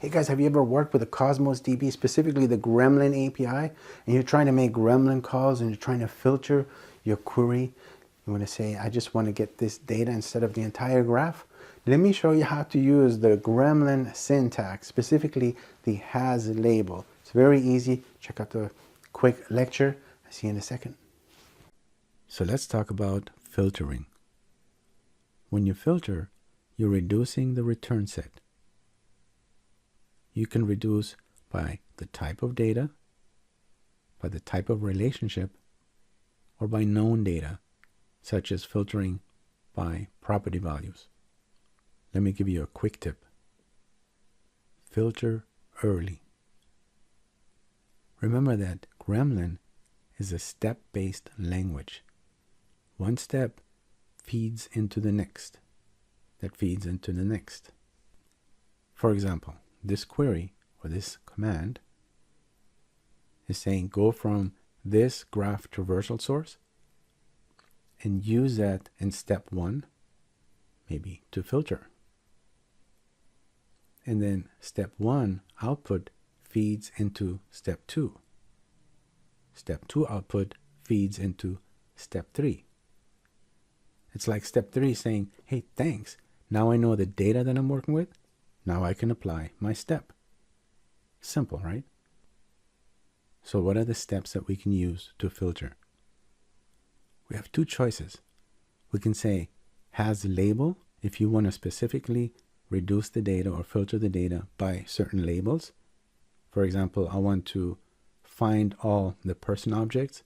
Hey guys, have you ever worked with a Cosmos DB, specifically the Gremlin API, and you're trying to make Gremlin calls and you're trying to filter your query? You want to say, I just want to get this data instead of the entire graph. Let me show you how to use the Gremlin syntax, specifically the has label. It's very easy. Check out the quick lecture. I'll see you in a second. So let's talk about filtering. When you filter, you're reducing the return set. You can reduce by the type of data, by the type of relationship, or by known data, such as filtering by property values. Let me give you a quick tip. Filter early. Remember that Gremlin is a step-based language. One step feeds into the next, that feeds into the next. For example, this query or this command is saying go from this graph traversal source and use that in step 1, maybe to filter. And then step 1 output feeds into step 2. Step 2 output feeds into step 3. It's like step 3 saying, hey, thanks. Now I know the data that I'm working with. Now I can apply my step. Simple, right? So what are the steps that we can use to filter? We have two choices. We can say has label if you want to specifically reduce the data or filter the data by certain labels. For example, I want to find all the person objects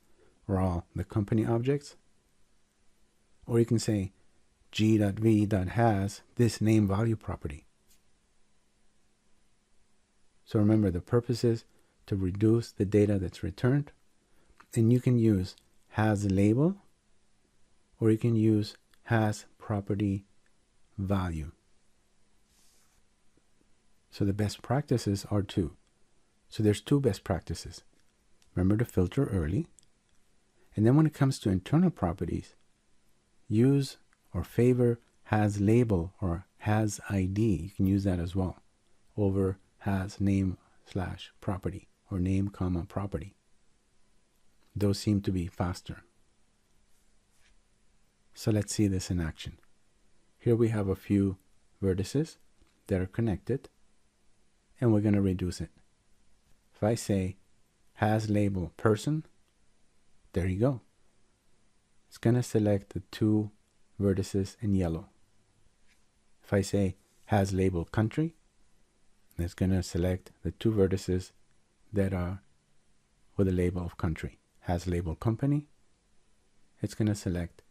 or all the company objects. Or you can say g.v.has this name value property. So remember, the purpose is to reduce the data that's returned. And you can use has label, or you can use has property value. So the best practices are two. So there's two best practices. Remember to filter early. And then when it comes to internal properties, use or favor has label or has ID. You can use that as well over has name slash property or name comma property. Those seem to be faster. So let's see this in action. Here we have a few vertices that are connected, and we're going to reduce it. If I say has label person, there you go. It's going to select the two vertices in yellow. If I say has label country, it's going to select the two vertices that are with a label of country. Has label company, it's going to select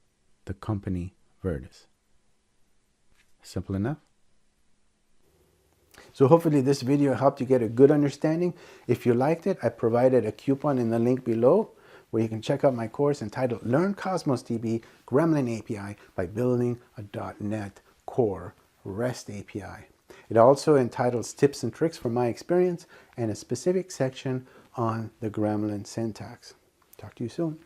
the company vertex. Simple enough. So hopefully this video helped you get a good understanding. If you liked it, I provided a coupon in the link below where you can check out my course entitled Learn Cosmos DB Gremlin API by Building a .NET Core REST API. It also entitles tips and tricks from my experience and a specific section on the Gremlin syntax. Talk to you soon.